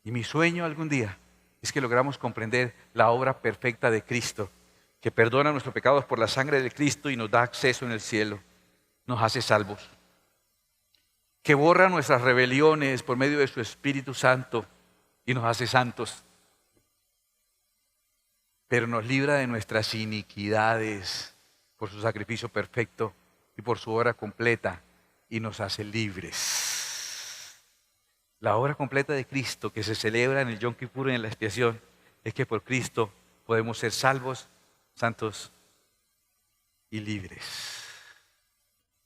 Y mi sueño algún día es que logramos comprender la obra perfecta de Cristo, que perdona nuestros pecados por la sangre de Cristo y nos da acceso en el cielo, nos hace salvos, que borra nuestras rebeliones por medio de su Espíritu Santo y nos hace santos, pero nos libra de nuestras iniquidades por su sacrificio perfecto y por su obra completa y nos hace libres. La obra completa de Cristo que se celebra en el Yom Kippur y en la expiación es que por Cristo podemos ser salvos, santos y libres.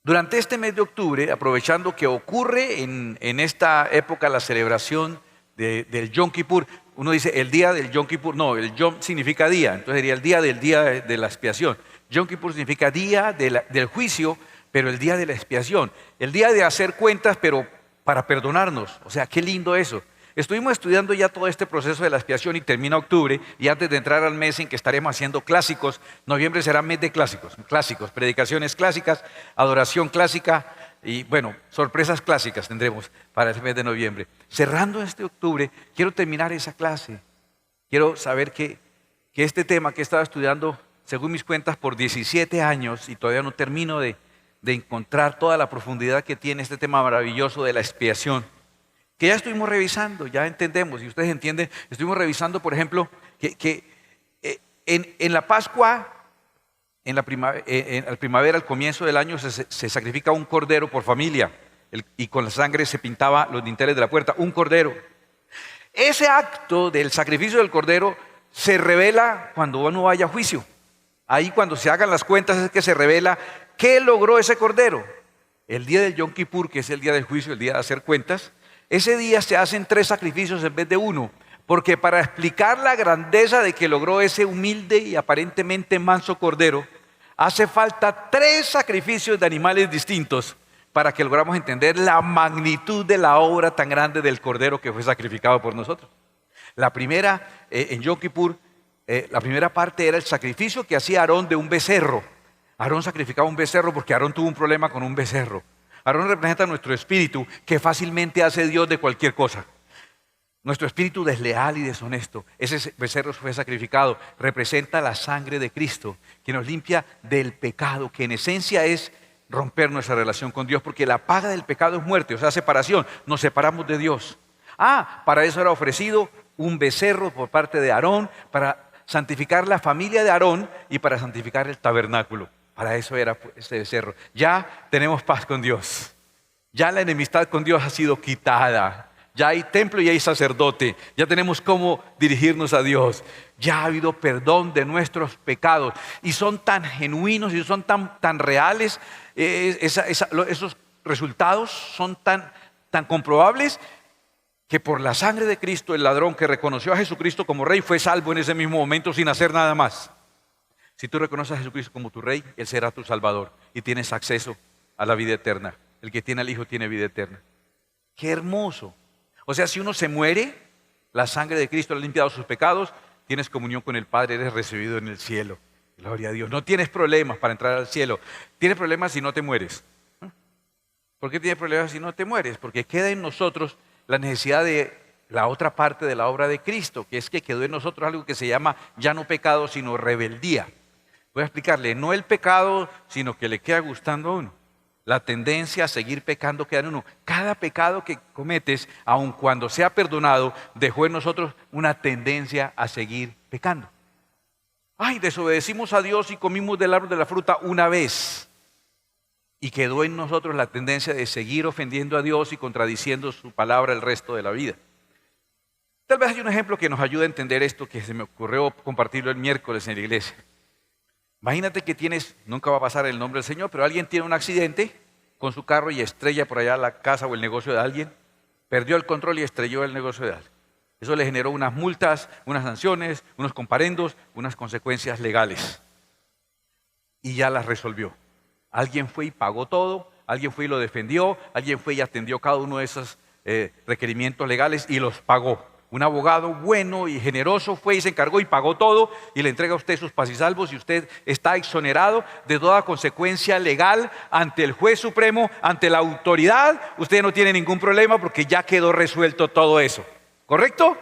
Durante este mes de octubre, aprovechando que ocurre en esta época la celebración del Yom Kippur, uno dice el día del Yom Kippur, no, el Yom significa día, entonces sería el día de la expiación. Yom Kippur significa día del juicio, pero el día de la expiación, el día de hacer cuentas, pero para perdonarnos. O sea, qué lindo eso. Estuvimos estudiando ya todo este proceso de la expiación y termina octubre, y antes de entrar al mes en que estaremos haciendo clásicos, noviembre será mes de clásicos, predicaciones clásicas, adoración clásica y bueno, sorpresas clásicas tendremos para el mes de noviembre. Cerrando este octubre, quiero terminar esa clase. Quiero saber que este tema que he estado estudiando, según mis cuentas, por 17 años y todavía no termino de encontrar toda la profundidad que tiene este tema maravilloso de la expiación, que ya estuvimos revisando, ya entendemos, y ustedes entienden, estuvimos revisando, por ejemplo, que en la Pascua, en la primavera, al comienzo del año, se sacrifica un cordero por familia, y con la sangre se pintaba los dinteles de la puerta, un cordero. Ese acto del sacrificio del cordero se revela cuando uno vaya a juicio. Ahí cuando se hagan las cuentas es que se revela qué logró ese cordero. El día del Yom Kippur, que es el día del juicio, el día de hacer cuentas, ese día se hacen 3 sacrificios en vez de 1, porque para explicar la grandeza de que logró ese humilde y aparentemente manso cordero, hace falta 3 sacrificios de animales distintos para que logramos entender la magnitud de la obra tan grande del cordero que fue sacrificado por nosotros. La primera, en Yom Kippur, la primera parte era el sacrificio que hacía Aarón de un becerro. Aarón sacrificaba un becerro porque Aarón tuvo un problema con un becerro. Aarón representa nuestro espíritu que fácilmente hace Dios de cualquier cosa. Nuestro espíritu desleal y deshonesto. Ese becerro fue sacrificado. Representa la sangre de Cristo que nos limpia del pecado, que en esencia es romper nuestra relación con Dios, porque la paga del pecado es muerte, o sea, separación. Nos separamos de Dios. Para eso era ofrecido un becerro por parte de Aarón, para santificar la familia de Aarón y para santificar el tabernáculo. Para eso era ese becerro. Ya tenemos paz con Dios. Ya la enemistad con Dios ha sido quitada. Ya hay templo y hay sacerdote. Ya tenemos cómo dirigirnos a Dios. Ya ha habido perdón de nuestros pecados. Y son tan genuinos y son tan reales. Esos resultados son tan comprobables que por la sangre de Cristo, el ladrón que reconoció a Jesucristo como Rey fue salvo en ese mismo momento sin hacer nada más. Si tú reconoces a Jesucristo como tu Rey, Él será tu Salvador y tienes acceso a la vida eterna. El que tiene al Hijo tiene vida eterna. ¡Qué hermoso! O sea, si uno se muere, la sangre de Cristo le ha limpiado sus pecados, tienes comunión con el Padre, eres recibido en el cielo. Gloria a Dios. No tienes problemas para entrar al cielo. Tienes problemas si no te mueres. ¿Por qué tienes problemas si no te mueres? Porque queda en nosotros la necesidad de la otra parte de la obra de Cristo, que es que quedó en nosotros algo que se llama ya no pecado, sino rebeldía. Voy a explicarle, no el pecado, sino que le queda gustando a uno. La tendencia a seguir pecando queda en uno. Cada pecado que cometes, aun cuando sea perdonado, dejó en nosotros una tendencia a seguir pecando. Desobedecimos a Dios y comimos del árbol de la fruta una vez. Y quedó en nosotros la tendencia de seguir ofendiendo a Dios y contradiciendo su palabra el resto de la vida. Tal vez hay un ejemplo que nos ayude a entender esto que se me ocurrió compartirlo el miércoles en la iglesia. Imagínate que nunca va a pasar el nombre del Señor, pero alguien tiene un accidente con su carro y estrella por allá la casa o el negocio de alguien, perdió el control y estrelló el negocio de alguien. Eso le generó unas multas, unas sanciones, unos comparendos, unas consecuencias legales. Y ya las resolvió. Alguien fue y pagó todo, alguien fue y lo defendió, alguien fue y atendió cada uno de esos requerimientos legales y los pagó. Un abogado bueno y generoso fue y se encargó y pagó todo y le entrega a usted sus paz y salvos y usted está exonerado de toda consecuencia legal ante el juez supremo, ante la autoridad. Usted no tiene ningún problema porque ya quedó resuelto todo eso. ¿Correcto?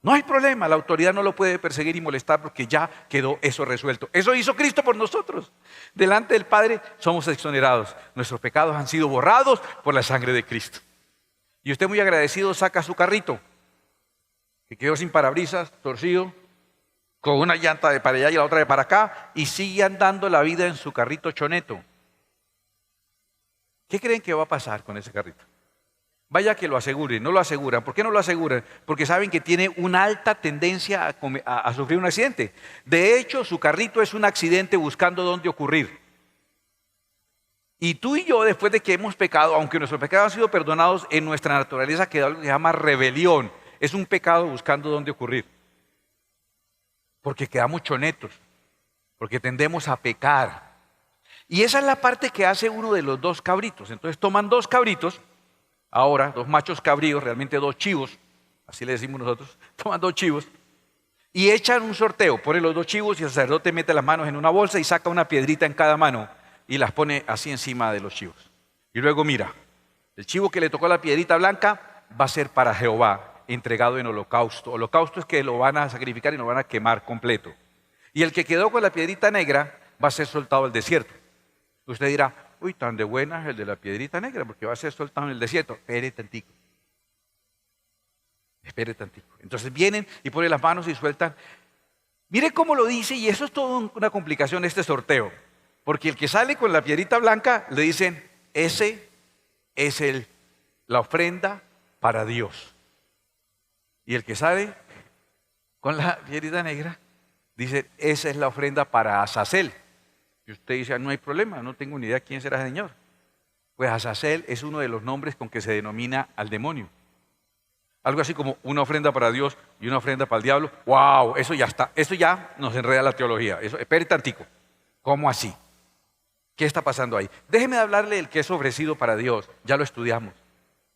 No hay problema, la autoridad no lo puede perseguir y molestar porque ya quedó eso resuelto. Eso hizo Cristo por nosotros. Delante del Padre somos exonerados. Nuestros pecados han sido borrados por la sangre de Cristo. Y usted muy agradecido saca su carrito, que quedó sin parabrisas, torcido, con una llanta de para allá y la otra de para acá, y sigue andando la vida en su carrito choneto. ¿Qué creen que va a pasar con ese carrito? Vaya que lo aseguren, no lo aseguran. ¿Por qué no lo aseguran? Porque saben que tiene una alta tendencia a sufrir un accidente. De hecho, su carrito es un accidente buscando dónde ocurrir. Y tú y yo, después de que hemos pecado, aunque nuestros pecados han sido perdonados, en nuestra naturaleza queda algo que se llama rebelión. Es un pecado buscando dónde ocurrir. Porque quedamos chonetos, porque tendemos a pecar. Y esa es la parte que hace uno de los dos cabritos. Entonces toman dos cabritos, ahora dos machos cabríos, realmente dos chivos, así le decimos nosotros, toman dos chivos y echan un sorteo, ponen los dos chivos y el sacerdote mete las manos en una bolsa y saca una piedrita en cada mano y las pone así encima de los chivos. Y luego mira, el chivo que le tocó la piedrita blanca va a ser para Jehová, entregado en holocausto. Holocausto es que lo van a sacrificar y lo van a quemar completo. Y el que quedó con la piedrita negra va a ser soltado al desierto. Usted dirá, uy, tan de buena es el de la piedrita negra, porque va a ser soltado en el desierto. Espere tantico. Espere tantico. Entonces vienen y ponen las manos y sueltan. Mire cómo lo dice, y eso es toda una complicación este sorteo. Porque el que sale con la piedrita blanca, le dicen, ese es la ofrenda para Dios. Y el que sale con la piedrita negra, dice, esa es la ofrenda para Azazel. Y usted dice, no hay problema, no tengo ni idea quién será ese señor. Pues Azazel es uno de los nombres con que se denomina al demonio. Algo así como una ofrenda para Dios y una ofrenda para el diablo. ¡Wow! Eso ya está, eso ya nos enreda la teología. Espere tantico. ¿Cómo así? ¿Qué está pasando ahí? Déjeme hablarle del que es ofrecido para Dios. Ya lo estudiamos.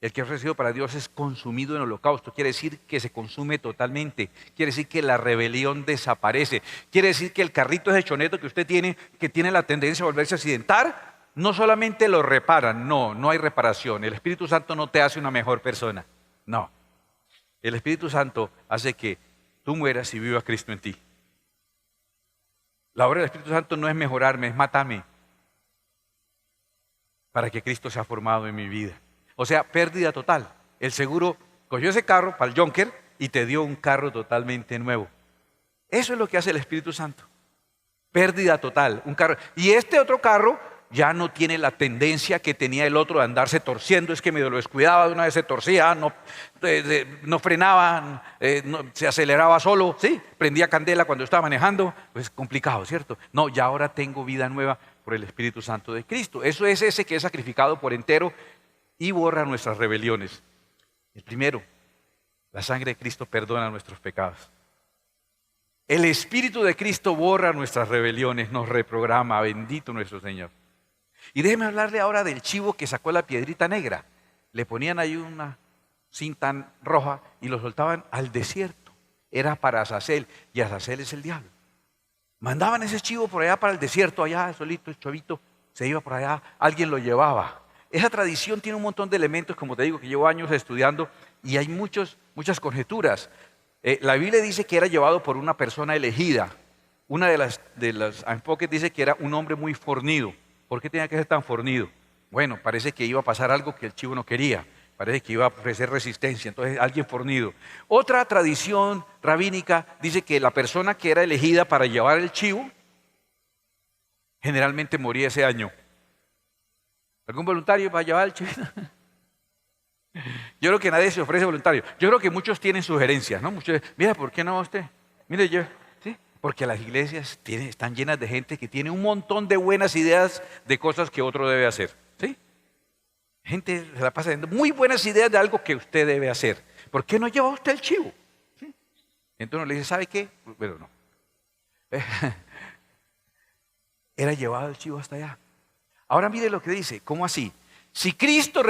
El que es ofrecido para Dios es consumido en holocausto. Quiere decir que se consume totalmente. Quiere decir que la rebelión desaparece. Quiere decir que el carrito ese choneto que usted tiene, que tiene la tendencia a volverse a accidentar, no solamente lo reparan. No, no hay reparación. El Espíritu Santo no te hace una mejor persona. No. El Espíritu Santo hace que tú mueras y viva Cristo en ti. La obra del Espíritu Santo no es mejorarme, es matarme. Para que Cristo sea formado en mi vida. O sea, pérdida total. El seguro cogió ese carro para el Junker y te dio un carro totalmente nuevo. Eso es lo que hace el Espíritu Santo. Pérdida total, un carro. Y este otro carro ya no tiene la tendencia que tenía el otro de andarse torciendo. Es que medio lo descuidaba, de una vez se torcía, no frenaba, se aceleraba solo, ¿sí? Prendía candela cuando estaba manejando. Pues complicado, ¿cierto? No, ya ahora tengo vida nueva por el Espíritu Santo de Cristo. Eso es ese que es sacrificado por entero y borra nuestras rebeliones. El primero, la sangre de Cristo perdona nuestros pecados. El Espíritu de Cristo borra nuestras rebeliones, nos reprograma, bendito nuestro Señor. Y déjeme hablarle ahora del chivo que sacó la piedrita negra. Le ponían ahí una cinta roja y lo soltaban al desierto. Era para Azazel, y Azazel es el diablo. Mandaban ese chivo por allá para el desierto, allá solito, el chavito, se iba por allá, alguien lo llevaba. Esa tradición tiene un montón de elementos, como te digo, que llevo años estudiando y hay muchas conjeturas. La Biblia dice que era llevado por una persona elegida. Una de las enfoques dice que era un hombre muy fornido. ¿Por qué tenía que ser tan fornido? Bueno, parece que iba a pasar algo que el chivo no quería. Parece que iba a ofrecer resistencia, entonces alguien fornido. Otra tradición rabínica dice que la persona que era elegida para llevar el chivo generalmente moría ese año. ¿Algún voluntario para llevar el chivo? Yo creo que nadie se ofrece voluntario. Yo creo que muchos tienen sugerencias, ¿no? Muchos, mira, ¿por qué no usted? Mire, yo, ¿sí? Porque las iglesias están llenas de gente que tiene un montón de buenas ideas de cosas que otro debe hacer, ¿sí? Gente se la pasa dando muy buenas ideas de algo que usted debe hacer. ¿Por qué no lleva usted el chivo? ¿Sí? Entonces le dice, ¿sabe qué? Bueno, no. Era llevado el chivo hasta allá. Ahora mire lo que dice, ¿cómo así? Si Cristo,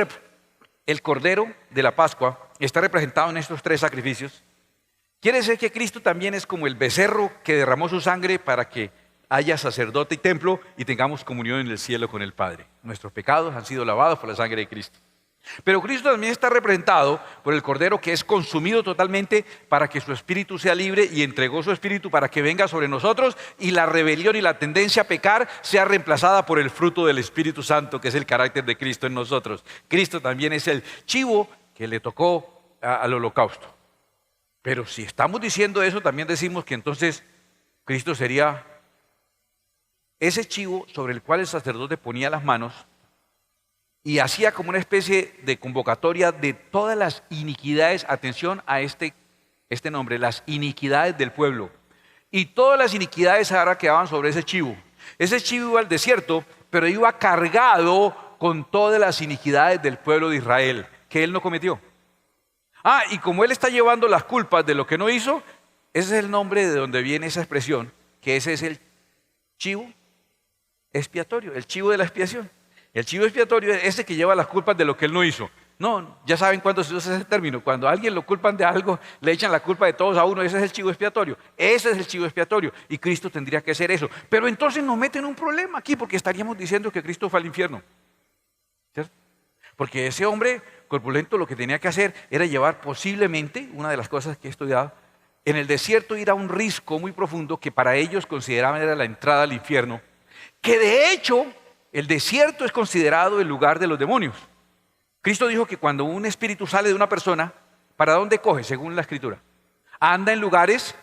el Cordero de la Pascua, está representado en estos tres sacrificios, quiere decir que Cristo también es como el becerro que derramó su sangre para que haya sacerdote y templo y tengamos comunión en el cielo con el Padre. Nuestros pecados han sido lavados por la sangre de Cristo. Pero Cristo también está representado por el Cordero que es consumido totalmente para que su espíritu sea libre y entregó su espíritu para que venga sobre nosotros y la rebelión y la tendencia a pecar sea reemplazada por el fruto del Espíritu Santo, que es el carácter de Cristo en nosotros. Cristo también es el chivo que le tocó al holocausto. Pero si estamos diciendo eso, también decimos que entonces Cristo sería ese chivo sobre el cual el sacerdote ponía las manos y hacía como una especie de convocatoria de todas las iniquidades, atención a este nombre, las iniquidades del pueblo. Y todas las iniquidades ahora quedaban sobre ese chivo. Ese chivo iba al desierto, pero iba cargado con todas las iniquidades del pueblo de Israel, que él no cometió. Y como él está llevando las culpas de lo que no hizo, ese es el nombre de donde viene esa expresión, que ese es el chivo expiatorio, el chivo de la expiación. El chivo expiatorio es ese que lleva las culpas de lo que él no hizo. No, ya saben cuándo se usa ese término. Cuando a alguien lo culpan de algo, le echan la culpa de todos a uno. Ese es el chivo expiatorio. Ese es el chivo expiatorio. Y Cristo tendría que ser eso. Pero entonces nos meten un problema aquí porque estaríamos diciendo que Cristo fue al infierno. ¿Cierto? Porque ese hombre corpulento lo que tenía que hacer era llevar posiblemente, una de las cosas que he estudiado, en el desierto ir a un risco muy profundo que para ellos consideraban era la entrada al infierno. Que de hecho el desierto es considerado el lugar de los demonios. Cristo dijo que cuando un espíritu sale de una persona, ¿para dónde coge? Según la Escritura. Anda en lugares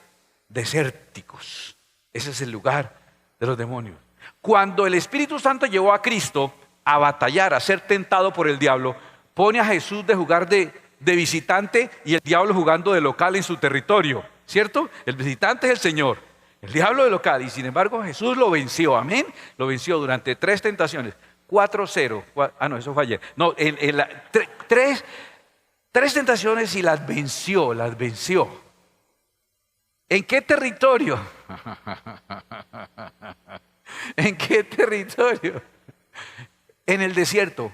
desérticos. Ese es el lugar de los demonios. Cuando el Espíritu Santo llevó a Cristo a batallar, a ser tentado por el diablo, pone a Jesús de jugar de visitante y el diablo jugando de local en su territorio. ¿Cierto? El visitante es el Señor. El diablo de local, y sin embargo Jesús lo venció, amén. Lo venció durante 3 tentaciones, 4-0. No, eso fue ayer. No, tres tentaciones y las venció, las venció. ¿En qué territorio? ¿En qué territorio? En el desierto.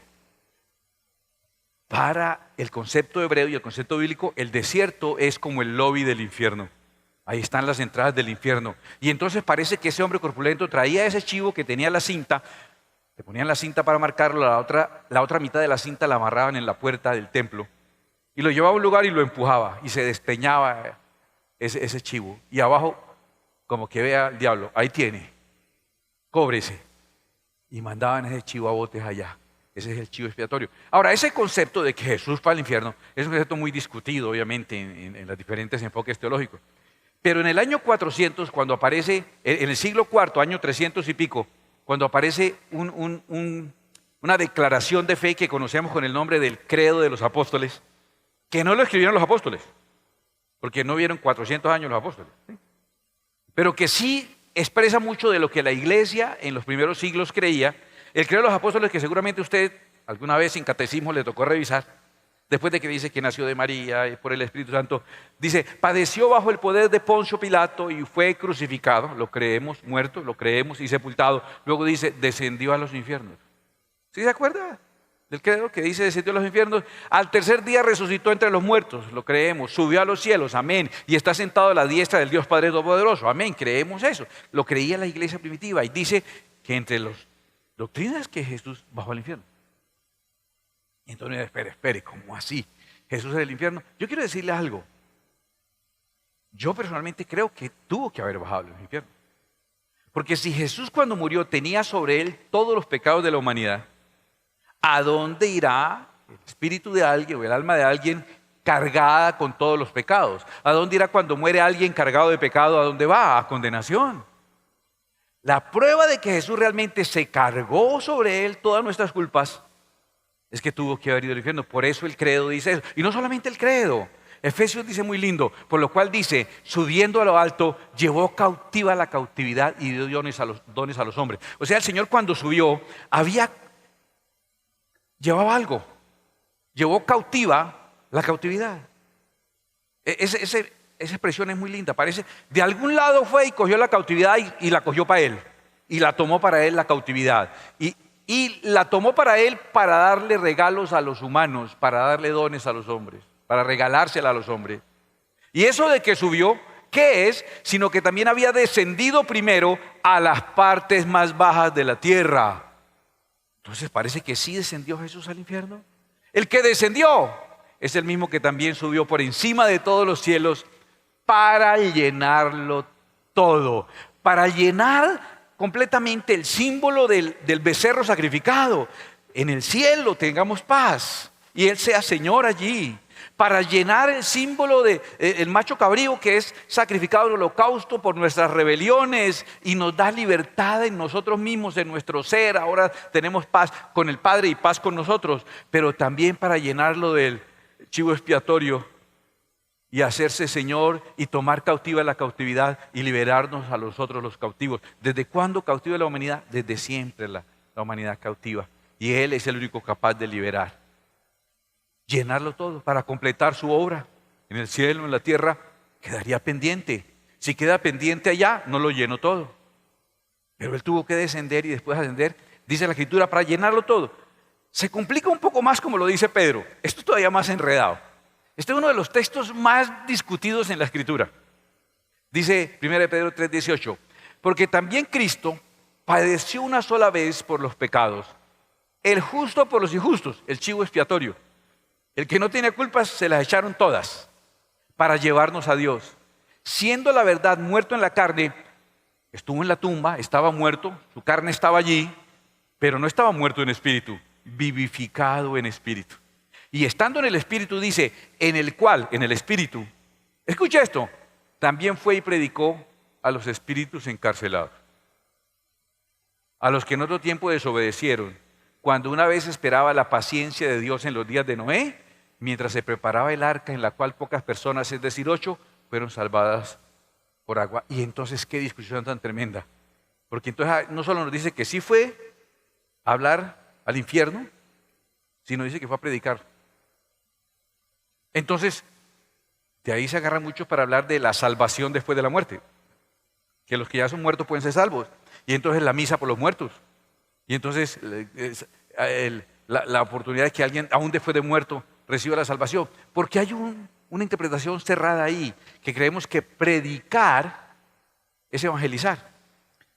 Para el concepto hebreo y el concepto bíblico, el desierto es como el lobby del infierno. Ahí están las entradas del infierno. Y entonces parece que ese hombre corpulento traía ese chivo que tenía la cinta, le ponían la cinta para marcarlo, la otra mitad de la cinta la amarraban en la puerta del templo y lo llevaba a un lugar y lo empujaba y se despeñaba ese chivo. Y abajo, como que vea el diablo, ahí tiene, cóbrese. Y mandaban ese chivo a botes allá. Ese es el chivo expiatorio. Ahora, ese concepto de que Jesús fue al infierno es un concepto muy discutido, obviamente, en los diferentes enfoques teológicos. Pero en el año 400, cuando aparece, en el siglo IV, año 300 y pico, cuando aparece una declaración de fe que conocemos con el nombre del Credo de los Apóstoles, que no lo escribieron los apóstoles, porque no vieron 400 años los apóstoles, ¿sí? Pero que sí expresa mucho de lo que la iglesia en los primeros siglos creía. El Credo de los Apóstoles, que seguramente usted alguna vez en catecismo le tocó revisar, después de que dice que nació de María y por el Espíritu Santo, dice, padeció bajo el poder de Poncio Pilato y fue crucificado, lo creemos, muerto, lo creemos y sepultado. Luego dice, descendió a los infiernos. ¿Sí se acuerda del credo que dice descendió a los infiernos? Al tercer día resucitó entre los muertos, lo creemos, subió a los cielos, amén, y está sentado a la diestra del Dios Padre Todopoderoso, amén, creemos eso. Lo creía la iglesia primitiva y dice que entre las doctrinas que Jesús bajó al infierno. Entonces, espere, ¿cómo así? ¿Jesús es el infierno? Yo quiero decirle algo. Yo personalmente creo que tuvo que haber bajado al infierno. Porque si Jesús cuando murió tenía sobre él todos los pecados de la humanidad, ¿a dónde irá el espíritu de alguien o el alma de alguien cargada con todos los pecados? ¿A dónde irá cuando muere alguien cargado de pecado? ¿A dónde va? A condenación. La prueba de que Jesús realmente se cargó sobre él todas nuestras culpas es que tuvo que haber ido al infierno. Por eso el credo dice eso. Y no solamente el credo. Efesios dice muy lindo, por lo cual dice, subiendo a lo alto, llevó cautiva la cautividad y dio dones a los hombres. O sea, el Señor cuando subió, llevaba algo. Llevó cautiva la cautividad. Esa expresión es muy linda. Parece, de algún lado fue y cogió la cautividad y la cogió para él. Y la tomó para él la cautividad. Y la tomó para él para darle regalos a los humanos, para darle dones a los hombres, para regalársela a los hombres. Y eso de que subió, ¿qué es? Sino que también había descendido primero a las partes más bajas de la tierra. Entonces parece que sí descendió Jesús al infierno. El que descendió es el mismo que también subió por encima de todos los cielos para llenarlo todo, para llenar completamente el símbolo del becerro sacrificado. En el cielo tengamos paz y Él sea Señor allí, para llenar el símbolo del macho cabrío que es sacrificado en holocausto por nuestras rebeliones y nos da libertad en nosotros mismos, en nuestro ser. Ahora tenemos paz con el Padre y paz con nosotros, pero también para llenarlo del chivo expiatorio y hacerse Señor y tomar cautiva la cautividad y liberarnos a nosotros los cautivos. ¿Desde cuándo cautiva la humanidad? Desde siempre la humanidad cautiva. Y Él es el único capaz de liberar. Llenarlo todo para completar su obra. En el cielo, en la tierra, quedaría pendiente. Si queda pendiente allá, no lo lleno todo. Pero Él tuvo que descender y después ascender, dice la Escritura, para llenarlo todo. Se complica un poco más como lo dice Pedro. Esto es todavía más enredado. Este es uno de los textos más discutidos en la Escritura. Dice 1 Pedro 3:18, porque también Cristo padeció una sola vez por los pecados, el justo por los injustos, el chivo expiatorio. El que no tenía culpas se las echaron todas para llevarnos a Dios. Siendo la verdad muerto en la carne, estuvo en la tumba, estaba muerto, su carne estaba allí, pero no estaba muerto en espíritu, vivificado en espíritu. Y estando en el espíritu dice, en el cual, en el espíritu, escucha esto, también fue y predicó a los espíritus encarcelados, a los que en otro tiempo desobedecieron, cuando una vez esperaba la paciencia de Dios en los días de Noé, mientras se preparaba el arca en la cual pocas personas, es decir, 8, fueron salvadas por agua. Y entonces, qué discusión tan tremenda. Porque entonces no solo nos dice que sí fue a hablar al infierno, sino dice que fue a predicar. Entonces, de ahí se agarra mucho para hablar de la salvación después de la muerte. Que los que ya son muertos pueden ser salvos. Y entonces la misa por los muertos. Y entonces la oportunidad de que alguien, aún después de muerto, reciba la salvación. Porque hay una interpretación cerrada ahí, que creemos que predicar es evangelizar.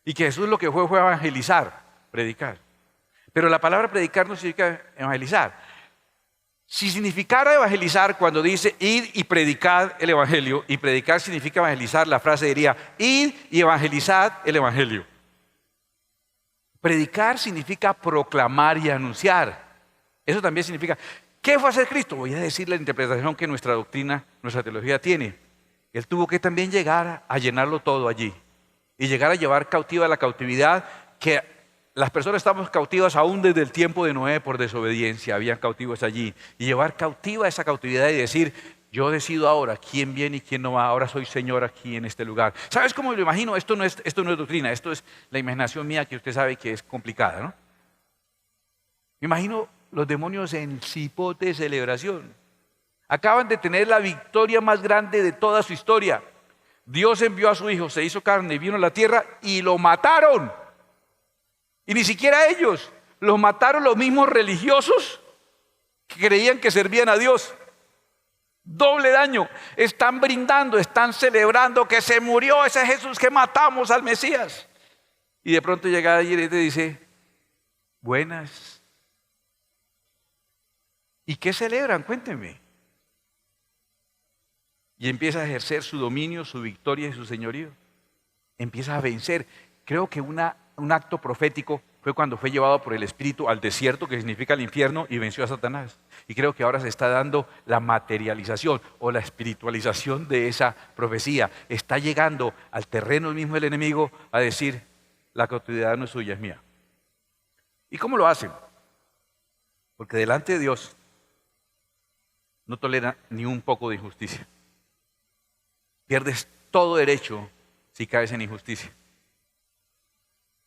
Y que Jesús lo que fue evangelizar, predicar. Pero la palabra predicar no significa evangelizar. Si significara evangelizar, cuando dice id y predicad el evangelio, y predicar significa evangelizar, la frase diría id y evangelizad el evangelio. Predicar significa proclamar y anunciar. Eso también significa, ¿qué fue hacer Cristo? Voy a decir la interpretación que nuestra doctrina, nuestra teología tiene. Él tuvo que también llegar a llenarlo todo allí. Y llegar a llevar cautiva la cautividad, que las personas estamos cautivas aún desde el tiempo de Noé por desobediencia, habían cautivos allí. Y llevar cautiva esa cautividad y decir, yo decido ahora quién viene y quién no va, ahora soy Señor aquí en este lugar. ¿Sabes cómo lo imagino? Esto no es doctrina, esto es la imaginación mía que usted sabe que es complicada, ¿no? Me imagino los demonios en cipote de celebración. Acaban de tener la victoria más grande de toda su historia. Dios envió a su Hijo, se hizo carne, vino a la tierra y lo mataron. Y ni siquiera ellos, los mataron los mismos religiosos que creían que servían a Dios. Doble daño. Están brindando, están celebrando que se murió ese Jesús que matamos al Mesías. Y de pronto llega alguien y te dice, buenas. ¿Y qué celebran? Cuéntenme. Y empieza a ejercer su dominio, su victoria y su señorío. Empieza a vencer. Creo que un acto profético fue cuando fue llevado por el Espíritu al desierto, que significa el infierno, y venció a Satanás. Y creo que ahora se está dando la materialización o la espiritualización de esa profecía. Está llegando al terreno mismo del enemigo a decir, la cautividad no es suya, es mía. ¿Y cómo lo hacen? Porque delante de Dios no tolera ni un poco de injusticia. Pierdes todo derecho si caes en injusticia.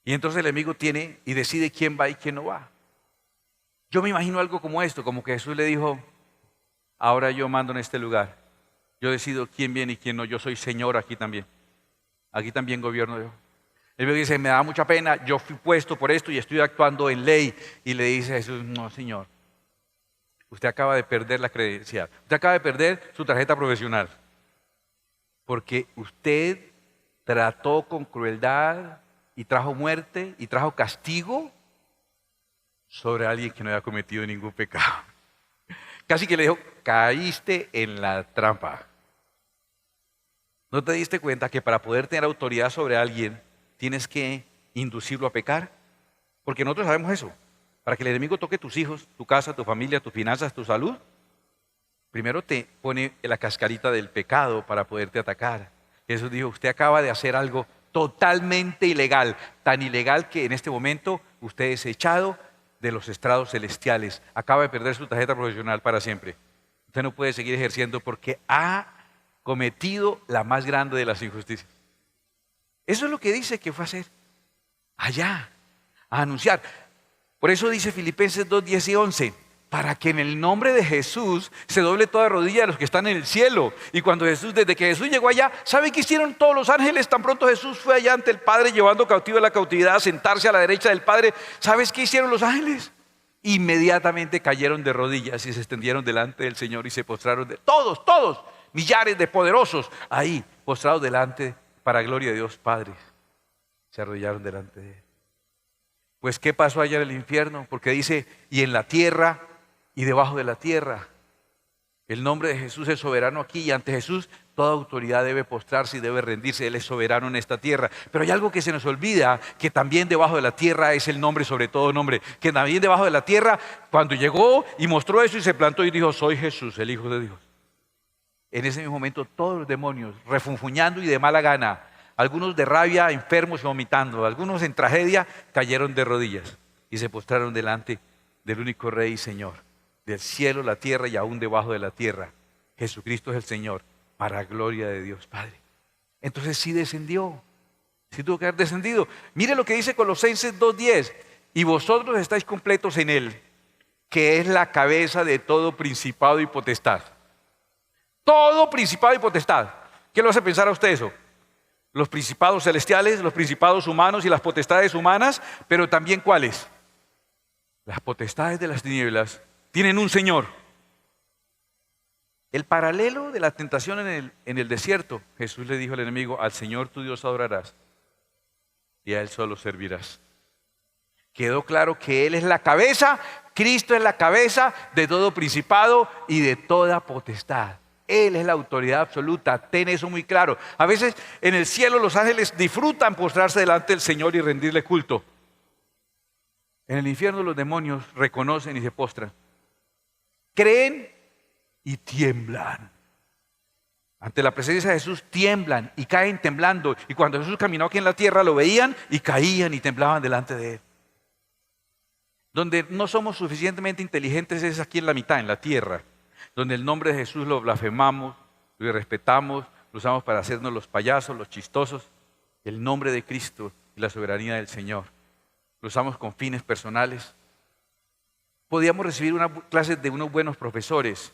Y entonces el enemigo tiene y decide quién va y quién no va. Yo me imagino algo como esto, como que Jesús le dijo, ahora yo mando en este lugar. Yo decido quién viene y quién no. Yo soy Señor aquí también. Aquí también gobierno yo. El enemigo dice, me da mucha pena, yo fui puesto por esto y estoy actuando en ley. Y le dice a Jesús, no, Señor. Usted acaba de perder la credencial. Usted acaba de perder su tarjeta profesional. Porque usted trató con crueldad y trajo muerte y trajo castigo sobre alguien que no había cometido ningún pecado. Casi que le dijo, caíste en la trampa. ¿No te diste cuenta que para poder tener autoridad sobre alguien tienes que inducirlo a pecar? Porque nosotros sabemos eso. Para que el enemigo toque tus hijos, tu casa, tu familia, tus finanzas, tu salud, primero te pone la cascarita del pecado para poderte atacar. Jesús dijo, usted acaba de hacer algo totalmente ilegal, tan ilegal que en este momento usted es echado de los estrados celestiales. Acaba de perder su tarjeta profesional para siempre. Usted no puede seguir ejerciendo porque ha cometido la más grande de las injusticias. Eso es lo que dice que fue a hacer allá, a anunciar. Por eso dice Filipenses 2, 10 y 11, para que en el nombre de Jesús se doble toda rodilla de los que están en el cielo. Y cuando desde que Jesús llegó allá, ¿sabe qué hicieron todos los ángeles? Tan pronto Jesús fue allá ante el Padre llevando cautivo a la cautividad a sentarse a la derecha del Padre. ¿Sabes qué hicieron los ángeles? Inmediatamente cayeron de rodillas y se extendieron delante del Señor y se postraron todos, millares de poderosos ahí, postrados delante para gloria de Dios Padre. Se arrodillaron delante de Él. Pues ¿qué pasó allá en el infierno? Porque dice, y en la tierra y debajo de la tierra. El nombre de Jesús es soberano aquí y ante Jesús toda autoridad debe postrarse y debe rendirse. Él es soberano en esta tierra. Pero hay algo que se nos olvida, que también debajo de la tierra es el nombre sobre todo nombre. Que también debajo de la tierra, cuando llegó y mostró eso y se plantó y dijo, soy Jesús, el Hijo de Dios. En ese mismo momento todos los demonios, refunfuñando y de mala gana, algunos de rabia, enfermos y vomitando, algunos en tragedia, cayeron de rodillas y se postraron delante del único Rey y Señor, del cielo, la tierra y aún debajo de la tierra. Jesucristo es el Señor, para gloria de Dios Padre. Entonces sí descendió, sí tuvo que haber descendido. Mire lo que dice Colosenses 2:10, y vosotros estáis completos en Él, que es la cabeza de todo principado y potestad. Todo principado y potestad. ¿Qué lo hace pensar a usted eso? Los principados celestiales, los principados humanos y las potestades humanas, pero también ¿cuáles? Las potestades de las tinieblas tienen un Señor. El paralelo de la tentación en el desierto, Jesús le dijo al enemigo, al Señor tu Dios adorarás y a Él solo servirás. Quedó claro que Él es la cabeza, Cristo es la cabeza de todo principado y de toda potestad. Él es la autoridad absoluta, ten eso muy claro. A veces en el cielo los ángeles disfrutan postrarse delante del Señor y rendirle culto. En el infierno los demonios reconocen y se postran. Creen y tiemblan. Ante la presencia de Jesús tiemblan y caen temblando. Y cuando Jesús caminó aquí en la tierra lo veían y caían y temblaban delante de Él. Donde no somos suficientemente inteligentes es aquí en la mitad, en la tierra. Donde el nombre de Jesús lo blasfemamos, lo irrespetamos, lo usamos para hacernos los payasos, los chistosos. El nombre de Cristo y la soberanía del Señor lo usamos con fines personales. Podíamos recibir una clase de unos buenos profesores.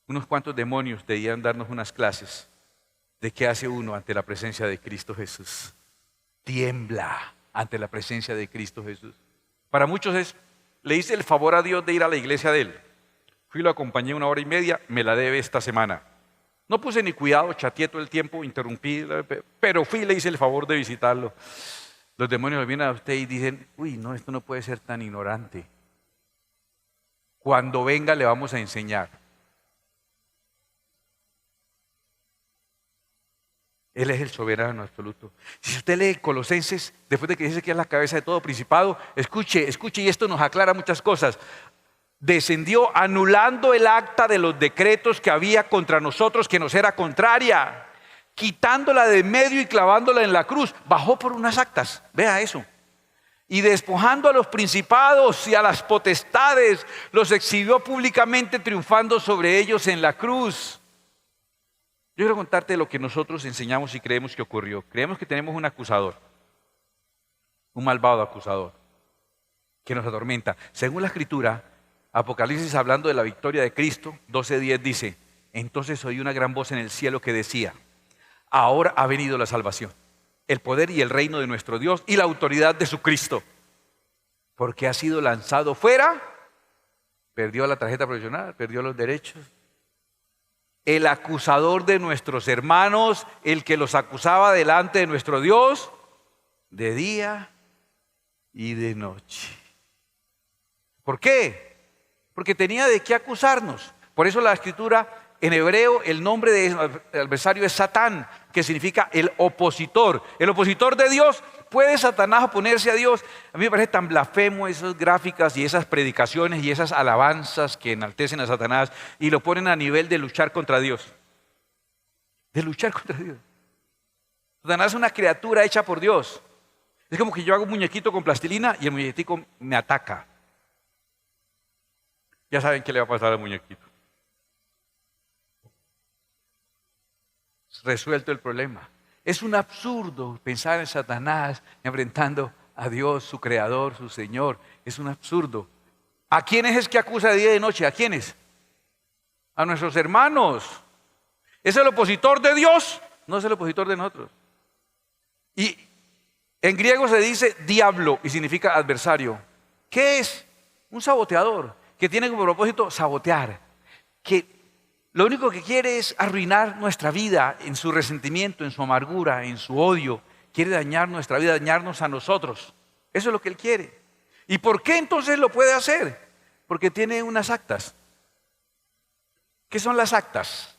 Unos cuantos demonios debían darnos unas clases de qué hace uno ante la presencia de Cristo Jesús. Tiembla ante la presencia de Cristo Jesús. Para muchos le hice el favor a Dios de ir a la iglesia de Él. Fui y lo acompañé 1 hora y media, me la debe esta semana. No puse ni cuidado, chateé todo el tiempo, interrumpí, pero fui y le hice el favor de visitarlo. Los demonios vienen a usted y dicen, uy, no, esto no puede ser tan ignorante. Cuando venga le vamos a enseñar. Él es el soberano absoluto. Si usted lee Colosenses, después de que dice que es la cabeza de todo principado, escuche, y esto nos aclara muchas cosas. Descendió anulando el acta de los decretos que había contra nosotros, que nos era contraria, quitándola de medio y clavándola en la cruz. Bajó por unas actas, vea eso. Y despojando a los principados y a las potestades, los exhibió públicamente, triunfando sobre ellos en la cruz. Yo quiero contarte lo que nosotros enseñamos y creemos que ocurrió. Creemos que tenemos un acusador, un malvado acusador, que nos atormenta. Según la Escritura, Apocalipsis, hablando de la victoria de Cristo, 12:10 dice, entonces oí una gran voz en el cielo que decía, ahora ha venido la salvación, el poder y el reino de nuestro Dios y la autoridad de su Cristo, porque ha sido lanzado fuera, perdió la tarjeta profesional, perdió los derechos. El acusador de nuestros hermanos, el que los acusaba delante de nuestro Dios, de día y de noche. ¿Por qué? porque tenía de qué acusarnos. Por eso la escritura en hebreo, el nombre del adversario es Satán, que significa el opositor. El opositor de Dios. ¿Puede Satanás oponerse a Dios? A mí me parece tan blasfemo esas gráficas y esas predicaciones y esas alabanzas que enaltecen a Satanás y lo ponen a nivel de luchar contra Dios. De luchar contra Dios. Satanás es una criatura hecha por Dios. Es como que yo hago un muñequito con plastilina y el muñequito me ataca. Ya saben qué le va a pasar al muñequito. Resuelto el problema. Es un absurdo pensar en Satanás enfrentando a Dios, su creador, su Señor. Es un absurdo. ¿A quiénes es que acusa de día y de noche? ¿A quiénes? A nuestros hermanos. ¿Es el opositor de Dios? No es el opositor de nosotros. Y en griego se dice diablo y significa adversario. ¿Qué es? Un saboteador que tiene como propósito sabotear. Que lo único que quiere es arruinar nuestra vida en su resentimiento, en su amargura, en su odio. Quiere dañar nuestra vida, dañarnos a nosotros. Eso es lo que él quiere. ¿Y por qué entonces lo puede hacer? Porque tiene unas actas. ¿Qué son las actas?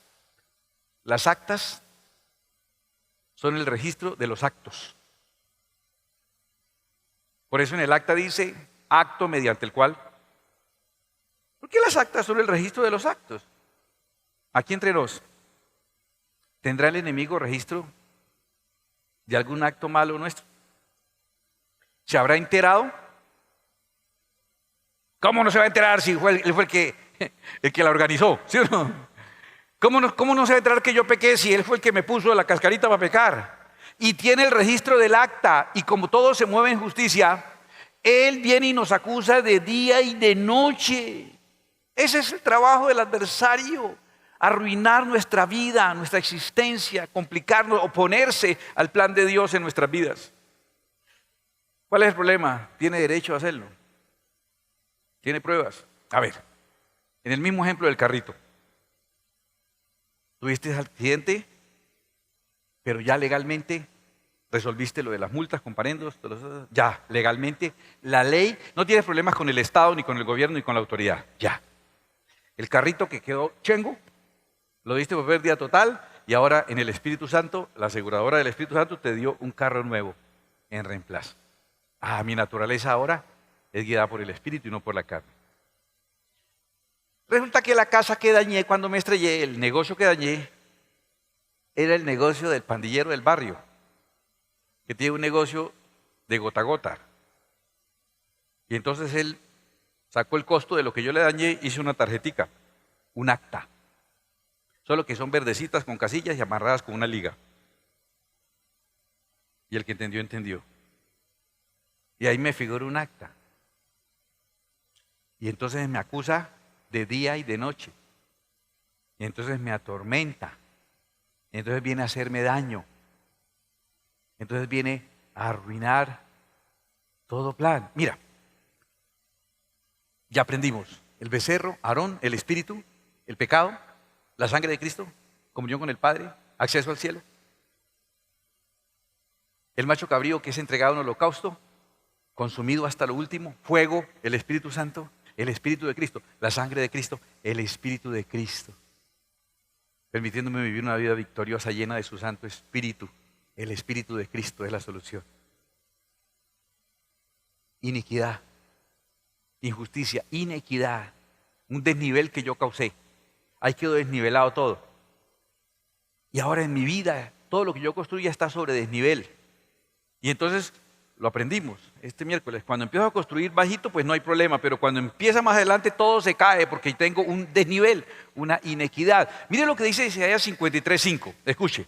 Las actas son el registro de los actos. Por eso en el acta dice acto mediante el cual. ¿Por qué las actas son el registro de los actos? Aquí entre nos, ¿tendrá el enemigo registro de algún acto malo nuestro? ¿Se habrá enterado? ¿Cómo no se va a enterar si él fue el que la organizó? ¿Sí o no? ¿Cómo no se va a enterar que yo pequé si él fue el que me puso la cascarita para pecar? Y tiene el registro del acta, y como todo se mueve en justicia, él viene y nos acusa de día y de noche. Ese es el trabajo del adversario. Arruinar nuestra vida, nuestra existencia, complicarnos, oponerse al plan de Dios en nuestras vidas. ¿Cuál es el problema? Tiene derecho a hacerlo. Tiene pruebas. A ver, en el mismo ejemplo del carrito. Tuviste ese accidente, pero ya legalmente resolviste lo de las multas, comparendos, ya, legalmente. La ley, no tienes problemas con el Estado, ni con el gobierno, ni con la autoridad. Ya. El carrito que quedó chengo, lo diste por pérdida total y ahora en el Espíritu Santo, la aseguradora del Espíritu Santo te dio un carro nuevo en reemplazo. Mi naturaleza ahora es guiada por el Espíritu y no por la carne. Resulta que la casa que dañé cuando me estrellé, el negocio que dañé, era el negocio del pandillero del barrio, que tiene un negocio de gota a gota. Y entonces él sacó el costo de lo que yo le dañé, hice una tarjetica, un acta. Solo que son verdecitas con casillas y amarradas con una liga. Y el que entendió, entendió. Y ahí me figura un acta. Y entonces me acusa de día y de noche. Y entonces me atormenta. Y entonces viene a hacerme daño. Entonces viene a arruinar todo plan. Mira, ya aprendimos. El becerro, Aarón, el espíritu, el pecado, la sangre de Cristo, comunión con el Padre, acceso al cielo. El macho cabrío que es entregado en holocausto, consumido hasta lo último, fuego, el Espíritu Santo, el Espíritu de Cristo, la sangre de Cristo, el Espíritu de Cristo, permitiéndome vivir una vida victoriosa llena de su Santo Espíritu. El Espíritu de Cristo es la solución. Iniquidad, injusticia, inequidad, un desnivel que yo causé. Ahí quedó desnivelado todo. Y ahora en mi vida, todo lo que yo construya está sobre desnivel. Y entonces lo aprendimos este miércoles. Cuando empiezo a construir bajito, pues no hay problema. Pero cuando empieza más adelante, todo se cae porque tengo un desnivel, una inequidad. Mire lo que dice Isaías 53:5. Escuche.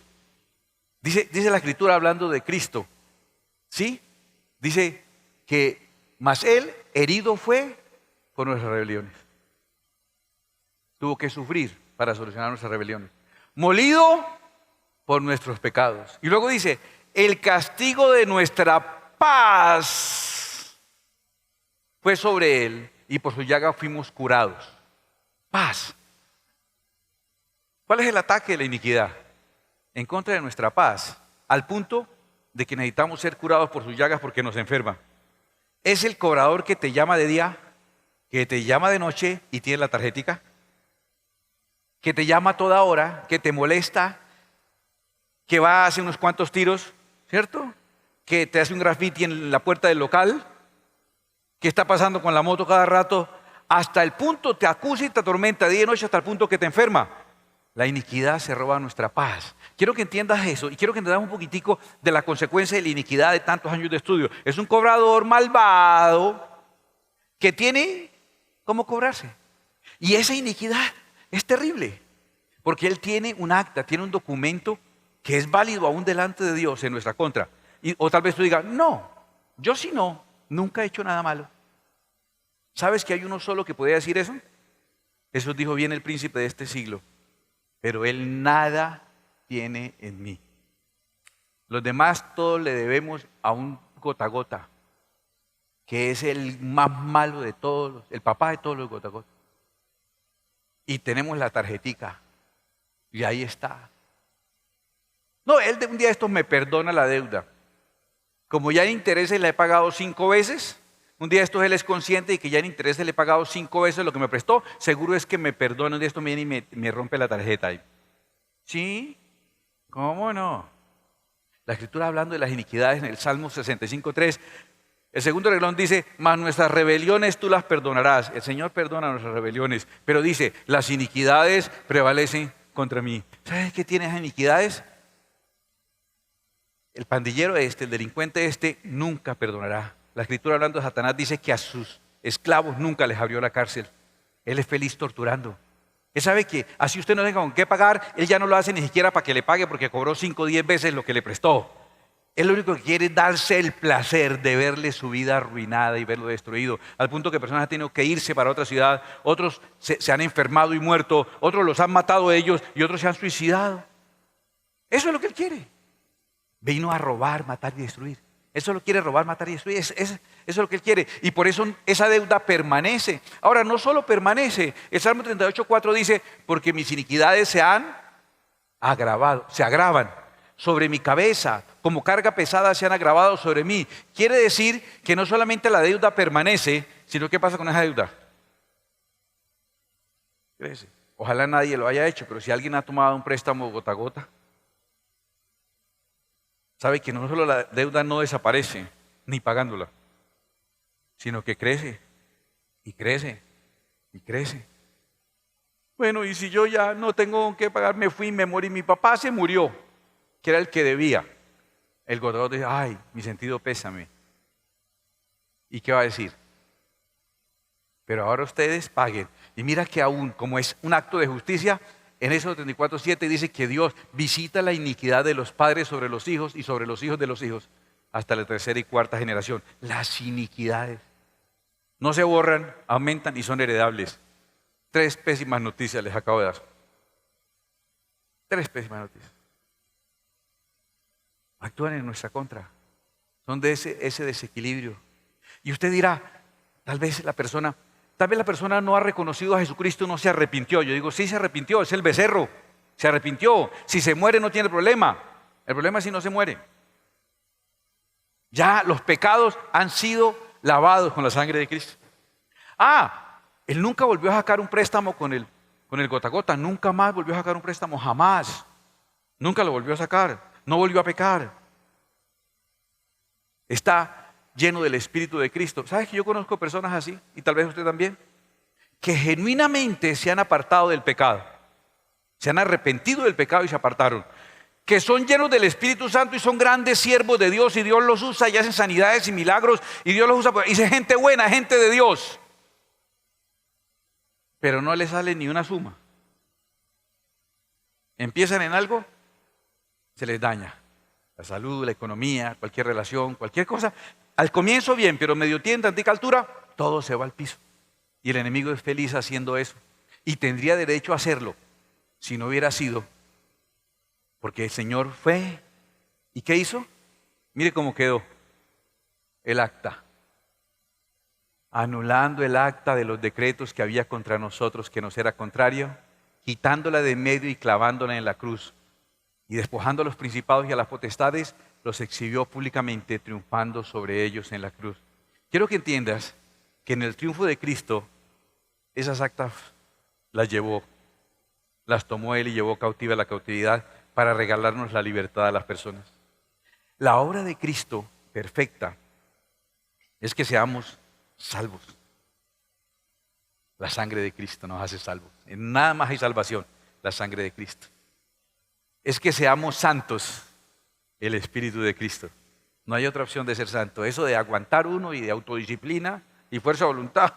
Dice la Escritura hablando de Cristo. ¿Sí? Dice que, mas Él herido fue por nuestras rebeliones. Tuvo que sufrir para solucionar nuestras rebeliones. Molido por nuestros pecados. Y luego dice, el castigo de nuestra paz fue sobre Él y por su llaga fuimos curados. Paz. ¿Cuál es el ataque de la iniquidad? En contra de nuestra paz, al punto de que necesitamos ser curados por sus llagas porque nos enferma. Es el cobrador que te llama de día que te llama de noche y tiene la tarjetica, que te llama a toda hora, que te molesta, que va a hacer unos cuantos tiros, ¿cierto? Que te hace un graffiti en la puerta del local, que está pasando con la moto cada rato, hasta el punto te acusa y te atormenta día y noche hasta el punto que te enferma. La iniquidad se roba nuestra paz. Quiero que entiendas eso y quiero que entendamos un poquitico de la consecuencia de la iniquidad de tantos años de estudio. Es un cobrador malvado que tiene cómo cobrarse. Y esa iniquidad es terrible, porque él tiene un acta, tiene un documento que es válido aún delante de Dios en nuestra contra. O tal vez tú digas, no, yo sí no, nunca he hecho nada malo. ¿Sabes que hay uno solo que puede decir eso? Eso dijo bien el príncipe de este siglo. Pero él nada tiene en mí. Los demás todos le debemos a un gota a gota, que es el más malo de todos, el papá de todos los gota a gota. Y tenemos la tarjetica, y ahí está. No, él de un día de estos me perdona la deuda. Como ya en intereses le he pagado 5 veces, un día de estos él es consciente de que ya en intereses le he pagado 5 veces lo que me prestó, seguro es que me perdona, un día de estos me viene y me rompe la tarjeta ahí. ¿Sí? ¿Cómo no? La Escritura hablando de las iniquidades en el Salmo 65:3, el segundo renglón dice, mas nuestras rebeliones tú las perdonarás. El Señor perdona nuestras rebeliones, pero dice, las iniquidades prevalecen contra mí. ¿Sabes qué tiene esas iniquidades? El pandillero este, el delincuente este, nunca perdonará. La Escritura hablando de Satanás dice que a sus esclavos nunca les abrió la cárcel. Él es feliz torturando. Él sabe que así usted no tenga con qué pagar, él ya no lo hace ni siquiera para que le pague porque cobró 5 o 10 veces lo que le prestó. Él lo único que quiere es darse el placer de verle su vida arruinada y verlo destruido. Al punto que personas han tenido que irse para otra ciudad, otros se han enfermado y muerto, otros los han matado ellos y otros se han suicidado. Eso es lo que él quiere. Vino a robar, matar y destruir. Él solo quiere robar, matar y destruir. Eso es lo que él quiere. Y por eso esa deuda permanece. Ahora, no solo permanece. El Salmo 38:4 dice, porque mis iniquidades se han agravado, se agravan sobre mi cabeza. Como carga pesada se han agravado sobre mí. Quiere decir que no solamente la deuda permanece, sino ¿qué pasa con esa deuda? Crece. Ojalá nadie lo haya hecho, pero si alguien ha tomado un préstamo gota a gota, sabe que no solo la deuda no desaparece, ni pagándola, sino que crece, y crece, y crece. Bueno, y si yo ya no tengo que pagar, me fui, me morí, mi papá se murió, que era el que debía. El gotador dice, ay, mi sentido pésame. ¿Y qué va a decir? Pero ahora ustedes paguen. Y mira que aún, como es un acto de justicia, en Éxodo 34:7 dice que Dios visita la iniquidad de los padres sobre los hijos y sobre los hijos de los hijos hasta la 3ª y 4ª generación. Las iniquidades no se borran, aumentan y son heredables. 3 pésimas noticias les acabo de dar. 3 pésimas noticias. Actúan en nuestra contra. Son de ese desequilibrio. Y usted dirá, tal vez la persona no ha reconocido a Jesucristo, no se arrepintió. Yo digo, sí se arrepintió, es el becerro. Se arrepintió. Si se muere no tiene problema. El problema es si no se muere. Ya los pecados han sido lavados con la sangre de Cristo. Él nunca volvió a sacar un préstamo con el gota a gota. Nunca más volvió a sacar un préstamo, jamás. Nunca lo volvió a sacar. No volvió a pecar. Está lleno del Espíritu de Cristo. ¿Sabes que yo conozco personas así? Y tal vez usted también. Que genuinamente se han apartado del pecado. Se han arrepentido del pecado y se apartaron. Que son llenos del Espíritu Santo y son grandes siervos de Dios y Dios los usa y hacen sanidades y milagros y Dios los usa. Y es gente buena, gente de Dios. Pero no les sale ni una suma. Empiezan en algo, se les daña. La salud, la economía, cualquier relación, cualquier cosa. Al comienzo bien, pero medio tiene tantica altura, todo se va al piso. Y el enemigo es feliz haciendo eso. Y tendría derecho a hacerlo si no hubiera sido. Porque el Señor fue. ¿Y qué hizo? Mire cómo quedó el acta. Anulando el acta de los decretos que había contra nosotros, que nos era contrario, quitándola de en medio y clavándola en la cruz. Y despojando a los principados y a las potestades, los exhibió públicamente, triunfando sobre ellos en la cruz. Quiero que entiendas que en el triunfo de Cristo esas actas las llevó, las tomó Él y llevó cautiva la cautividad para regalarnos la libertad a las personas. La obra de Cristo perfecta es que seamos salvos. La sangre de Cristo nos hace salvos. En nada más hay salvación, la sangre de Cristo. Es que seamos santos, el Espíritu de Cristo. No hay otra opción de ser santo. Eso de aguantar uno y de autodisciplina y fuerza de voluntad,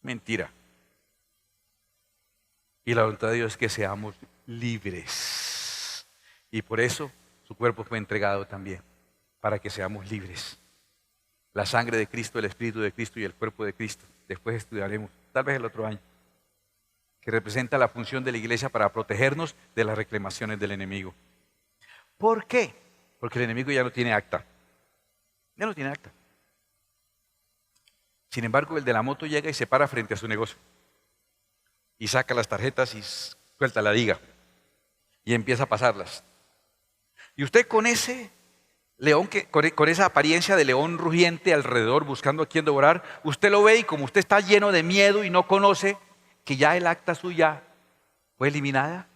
mentira. Y la voluntad de Dios es que seamos libres. Y por eso su cuerpo fue entregado también, para que seamos libres. La sangre de Cristo, el Espíritu de Cristo y el cuerpo de Cristo. Después estudiaremos, tal vez el otro año, que representa la función de la iglesia para protegernos de las reclamaciones del enemigo. ¿Por qué? Porque el enemigo ya no tiene acta. Ya no tiene acta. Sin embargo, el de la moto llega y se para frente a su negocio. Y saca las tarjetas y suelta la liga. Y empieza a pasarlas. Y usted con ese león, con esa apariencia de león rugiente alrededor buscando a quien devorar, usted lo ve y como usted está lleno de miedo y no conoce que ya el acta suya fue eliminada.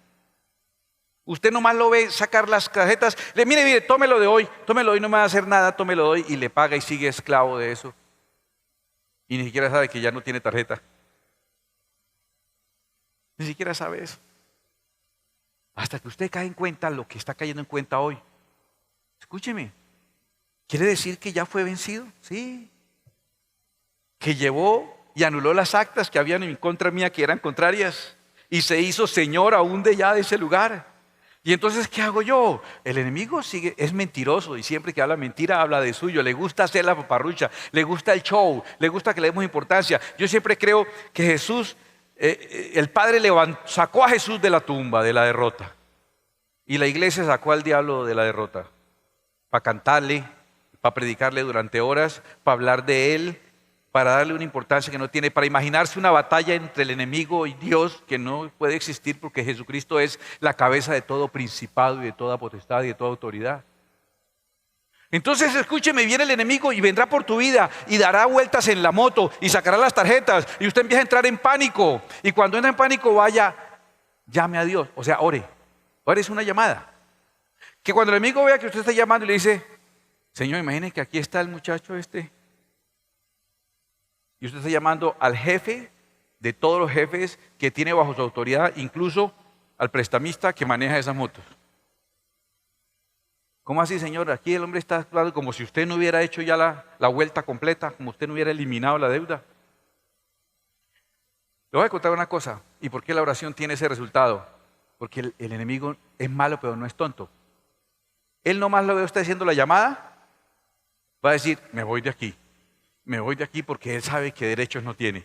Usted nomás lo ve sacar las tarjetas, mire, tómelo de hoy, no me va a hacer nada, tómelo de hoy y le paga y sigue esclavo de eso. Y ni siquiera sabe que ya no tiene tarjeta. Ni siquiera sabe eso. Hasta que usted cae en cuenta lo que está cayendo en cuenta hoy. Escúcheme, ¿quiere decir que ya fue vencido? Sí. Que llevó y anuló las actas que habían en contra mía que eran contrarias y se hizo señor aún de ese lugar. Y entonces, ¿qué hago yo? El enemigo es mentiroso y siempre que habla mentira habla de suyo. Le gusta hacer la paparrucha, le gusta el show, le gusta que le demos importancia. Yo siempre creo que Jesús, el Padre sacó a Jesús de la tumba, de la derrota. Y la iglesia sacó al diablo de la derrota. Para cantarle, para predicarle durante horas, para hablar de Él, para darle una importancia que no tiene, para imaginarse una batalla entre el enemigo y Dios que no puede existir porque Jesucristo es la cabeza de todo principado y de toda potestad y de toda autoridad. Entonces escúcheme, viene el enemigo y vendrá por tu vida y dará vueltas en la moto y sacará las tarjetas y usted empieza a entrar en pánico. Y cuando entra en pánico vaya, llame a Dios, o sea, ore. Ore es una llamada. Que cuando el enemigo vea que usted está llamando y le dice, Señor, imagine que aquí está el muchacho este. Y usted está llamando al jefe de todos los jefes que tiene bajo su autoridad, incluso al prestamista que maneja esas motos. ¿Cómo así, Señor? Aquí el hombre está actuando como si usted no hubiera hecho ya la vuelta completa, como usted no hubiera eliminado la deuda. Le voy a contar una cosa. ¿Y por qué la oración tiene ese resultado? Porque el enemigo es malo, pero no es tonto. Él nomás lo ve a usted haciendo la llamada, va a decir, me voy de aquí porque él sabe que derechos no tiene.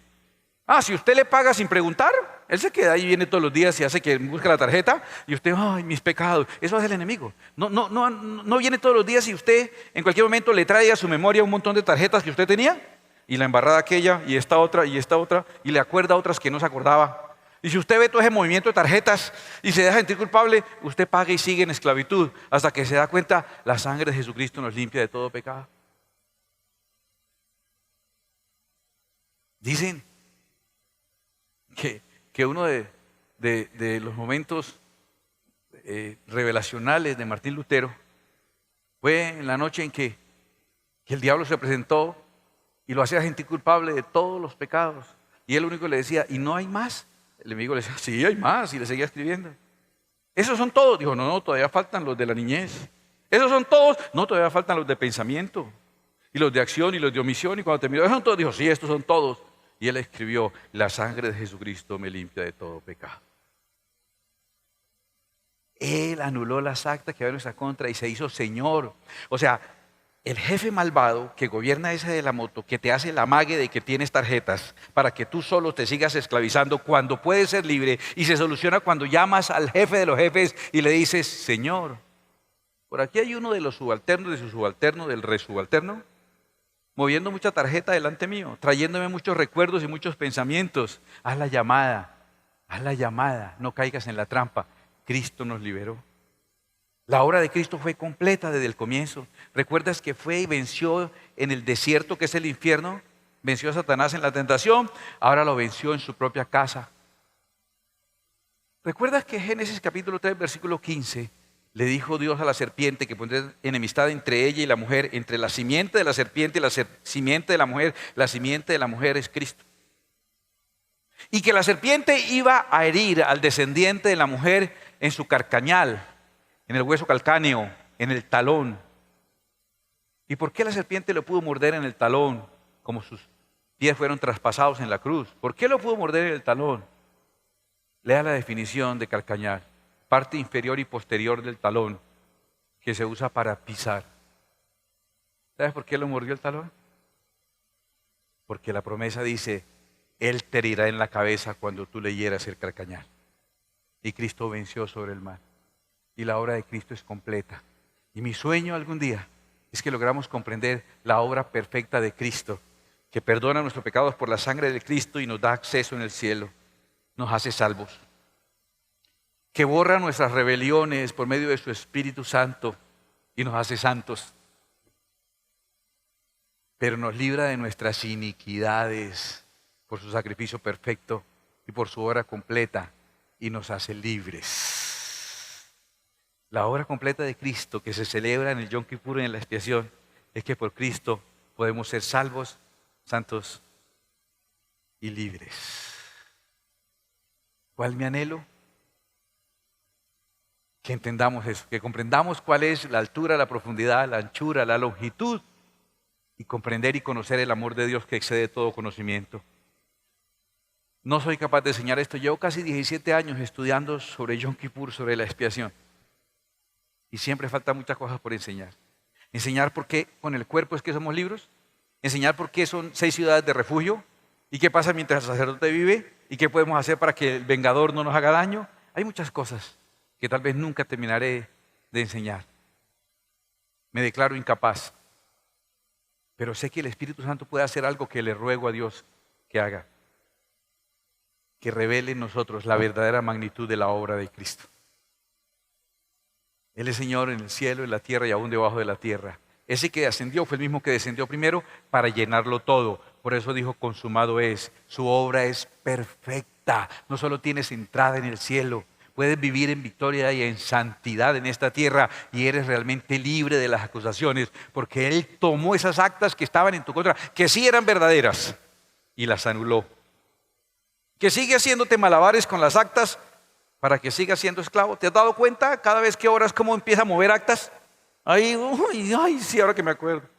Si usted le paga sin preguntar, él se queda ahí, viene todos los días y hace que busque la tarjeta y usted, ay, mis pecados, eso hace el enemigo. No viene todos los días y usted en cualquier momento le trae a su memoria un montón de tarjetas que usted tenía y la embarrada aquella y esta otra y le acuerda otras que no se acordaba. Y si usted ve todo ese movimiento de tarjetas y se deja sentir culpable, usted paga y sigue en esclavitud hasta que se da cuenta, la sangre de Jesucristo nos limpia de todo pecado. Dicen que uno de los momentos revelacionales de Martín Lutero fue en la noche en que el diablo se presentó y lo hacía sentir culpable de todos los pecados. Y él único le decía, ¿y no hay más? El enemigo le decía, sí, hay más, y le seguía escribiendo. ¿Esos son todos? Dijo, no, todavía faltan los de la niñez. ¿Esos son todos? No, todavía faltan los de pensamiento, y los de acción, y los de omisión. Y cuando terminó, ¿esos son todos? Dijo, sí, estos son todos. Y él escribió, la sangre de Jesucristo me limpia de todo pecado. Él anuló las actas que había en nuestra contra y se hizo Señor. O sea, el jefe malvado que gobierna ese de la moto, que te hace el amague de que tienes tarjetas para que tú solo te sigas esclavizando cuando puedes ser libre, y se soluciona cuando llamas al jefe de los jefes y le dices, Señor, por aquí hay uno de los subalternos, de su subalterno, del resubalterno, moviendo mucha tarjeta delante mío, trayéndome muchos recuerdos y muchos pensamientos. Haz la llamada, no caigas en la trampa. Cristo nos liberó. La obra de Cristo fue completa desde el comienzo. ¿Recuerdas que fue y venció en el desierto, que es el infierno? venció a Satanás en la tentación, ahora lo venció en su propia casa. ¿Recuerdas que Génesis capítulo 3, versículo 15, le dijo Dios a la serpiente que pondría enemistad entre ella y la mujer, entre la simiente de la serpiente y la simiente de la mujer? La simiente de la mujer es Cristo. Y que la serpiente iba a herir al descendiente de la mujer en su carcañal, en el hueso calcáneo, en el talón. ¿Y por qué la serpiente lo pudo morder en el talón, como sus pies fueron traspasados en la cruz? ¿Por qué lo pudo morder en el talón? Lea la definición de calcañal: parte inferior y posterior del talón, que se usa para pisar. ¿Sabes por qué lo mordió el talón? Porque la promesa dice: Él te herirá en la cabeza cuando tú le hieras el calcañal. Y Cristo venció sobre el mal. Y la obra de Cristo es completa. Y mi sueño algún día es que logramos comprender la obra perfecta de Cristo, que perdona nuestros pecados por la sangre de Cristo y nos da acceso en el cielo. Nos hace salvos. Que borra nuestras rebeliones por medio de su Espíritu Santo y nos hace santos. Pero nos libra de nuestras iniquidades por su sacrificio perfecto y por su obra completa, y nos hace libres. La obra completa de Cristo que se celebra en el Yom Kippur y en la expiación es que por Cristo podemos ser salvos, santos y libres. ¿Cuál es mi anhelo? Que entendamos eso, que comprendamos cuál es la altura, la profundidad, la anchura, la longitud, y comprender y conocer el amor de Dios que excede todo conocimiento. No soy capaz de enseñar esto. Llevo casi 17 años estudiando sobre Yom Kippur, sobre la expiación. Y siempre faltan muchas cosas por enseñar. Enseñar por qué con el cuerpo es que somos libres. Enseñar por qué son 6 ciudades de refugio. Y qué pasa mientras el sacerdote vive. Y qué podemos hacer para que el vengador no nos haga daño. Hay muchas cosas que tal vez nunca terminaré de enseñar. Me declaro incapaz. Pero sé que el Espíritu Santo puede hacer algo que le ruego a Dios que haga. Que revele en nosotros la verdadera magnitud de la obra de Cristo. Él es Señor en el cielo, en la tierra y aún debajo de la tierra. Ese que ascendió fue el mismo que descendió primero para llenarlo todo. Por eso dijo: consumado es. Su obra es perfecta. No solo tienes entrada en el cielo, puedes vivir en victoria y en santidad en esta tierra, y eres realmente libre de las acusaciones, porque Él tomó esas actas que estaban en tu contra, que sí eran verdaderas, y las anuló. Que sigue haciéndote malabares con las actas para que sigas siendo esclavo. ¿Te has dado cuenta cada vez que oras cómo empieza a mover actas? Ay, sí, ahora que me acuerdo.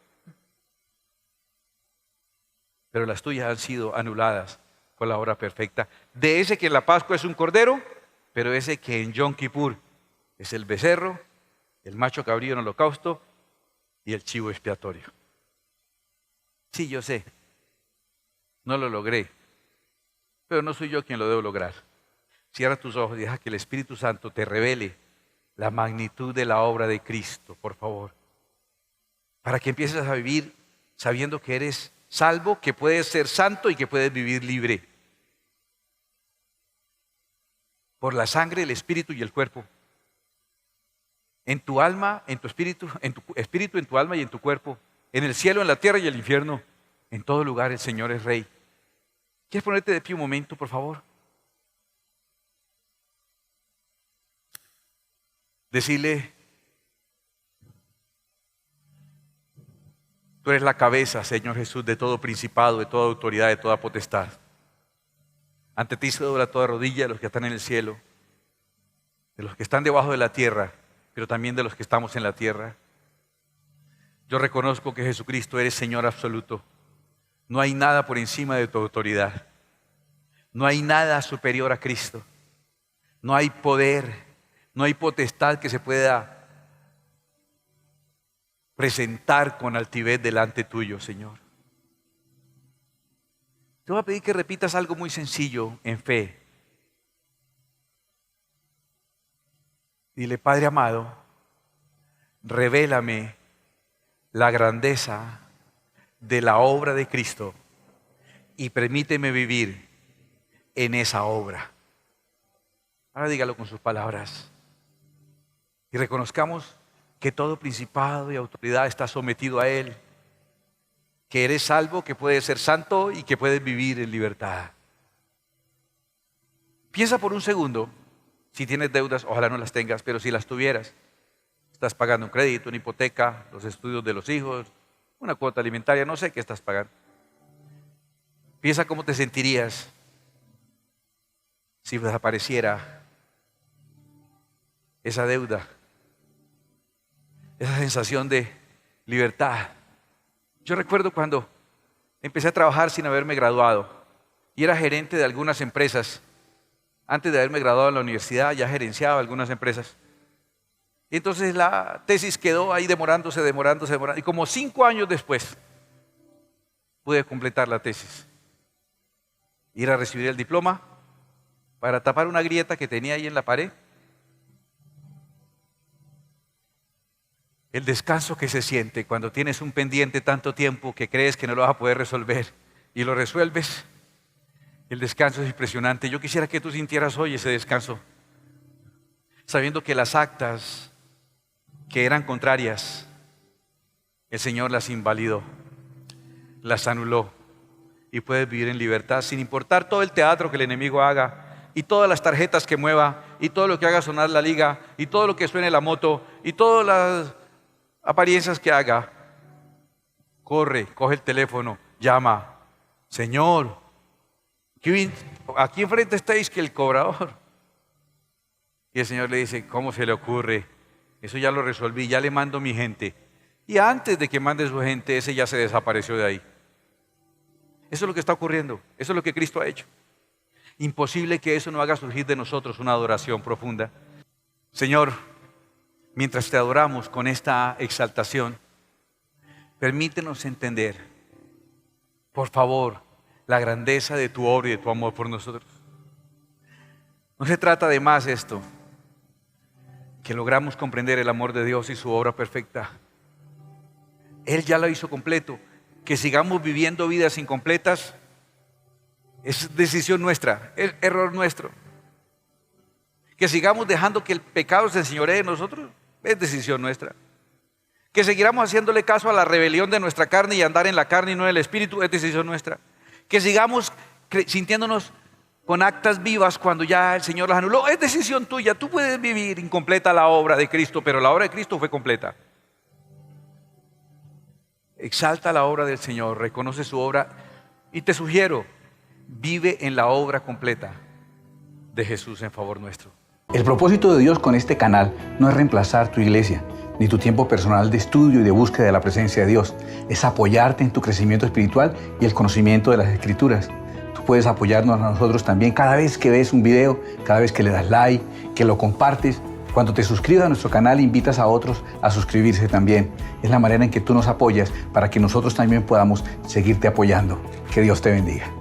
Pero las tuyas han sido anuladas por la obra perfecta de ese que en la Pascua es un cordero, pero ese que en Yom Kippur es el becerro, el macho cabrío en holocausto y el chivo expiatorio. Sí, yo sé, no lo logré, pero no soy yo quien lo debo lograr. Cierra tus ojos y deja que el Espíritu Santo te revele la magnitud de la obra de Cristo, por favor. Para que empieces a vivir sabiendo que eres salvo, que puedes ser santo y que puedes vivir libre. Por la sangre, el Espíritu y el cuerpo. En tu alma, en tu espíritu, en tu alma y en tu cuerpo. En el cielo, en la tierra y el infierno. En todo lugar el Señor es Rey. ¿Quieres ponerte de pie un momento, por favor? Decirle: tú eres la cabeza, Señor Jesús, de todo principado, de toda autoridad, de toda potestad. Ante ti se dobla toda rodilla de los que están en el cielo, de los que están debajo de la tierra, pero también de los que estamos en la tierra. Yo reconozco que Jesucristo eres Señor absoluto. No hay nada por encima de tu autoridad. No hay nada superior a Cristo. No hay poder, no hay potestad que se pueda presentar con altivez delante tuyo, Señor. Te voy a pedir que repitas algo muy sencillo en fe. Dile: Padre amado, revélame la grandeza de la obra de Cristo y permíteme vivir en esa obra. Ahora dígalo con sus palabras. Y reconozcamos que todo principado y autoridad está sometido a Él. que eres salvo, que puedes ser santo y que puedes vivir en libertad. Piensa por un segundo, si tienes deudas, ojalá no las tengas, pero si las tuvieras, estás pagando un crédito, una hipoteca, los estudios de los hijos, una cuota alimentaria, no sé qué estás pagando. Piensa cómo te sentirías si desapareciera esa deuda, esa sensación de libertad. Yo recuerdo cuando empecé a trabajar sin haberme graduado y era gerente de algunas empresas. Antes de haberme graduado en la universidad ya gerenciaba algunas empresas. Y entonces la tesis quedó ahí demorándose. Y como 5 años después pude completar la tesis. Ir a recibir el diploma para tapar una grieta que tenía ahí en la pared. El descanso que se siente cuando tienes un pendiente tanto tiempo que crees que no lo vas a poder resolver y lo resuelves. El descanso es impresionante. Yo quisiera que tú sintieras hoy ese descanso, sabiendo que las actas que eran contrarias, el Señor las invalidó, las anuló y puedes vivir en libertad sin importar todo el teatro que el enemigo haga y todas las tarjetas que mueva y todo lo que haga sonar la liga y todo lo que suene la moto y todas las apariencias que haga. Corre, coge el teléfono, llama: Señor, aquí enfrente estáis que el cobrador. Y el Señor le dice: ¿cómo se le ocurre? Eso ya lo resolví, ya le mando mi gente. Y antes de que mande su gente, ese ya se desapareció de ahí. Eso es lo que está ocurriendo, eso es lo que Cristo ha hecho. Imposible que eso no haga surgir de nosotros una adoración profunda. Señor, mientras te adoramos con esta exaltación, permítenos entender, por favor, la grandeza de tu obra y de tu amor por nosotros. No se trata de más esto, que logramos comprender el amor de Dios y su obra perfecta. Él ya lo hizo completo. Que sigamos viviendo vidas incompletas es decisión nuestra, es error nuestro. Que sigamos dejando que el pecado se enseñoree de nosotros es decisión nuestra. Que seguiramos haciéndole caso a la rebelión de nuestra carne y andar en la carne y no en el espíritu es decisión nuestra. Que sigamos sintiéndonos con actas vivas cuando ya el Señor las anuló es decisión tuya. Tú puedes vivir incompleta la obra de Cristo, pero la obra de Cristo fue completa. Exalta la obra del Señor, reconoce su obra y te sugiero, vive en la obra completa de Jesús en favor nuestro. El propósito de Dios con este canal no es reemplazar tu iglesia, ni tu tiempo personal de estudio y de búsqueda de la presencia de Dios. Es apoyarte en tu crecimiento espiritual y el conocimiento de las Escrituras. Tú puedes apoyarnos a nosotros también cada vez que ves un video, cada vez que le das like, que lo compartes. Cuando te suscribas a nuestro canal, invitas a otros a suscribirse también. Es la manera en que tú nos apoyas para que nosotros también podamos seguirte apoyando. Que Dios te bendiga.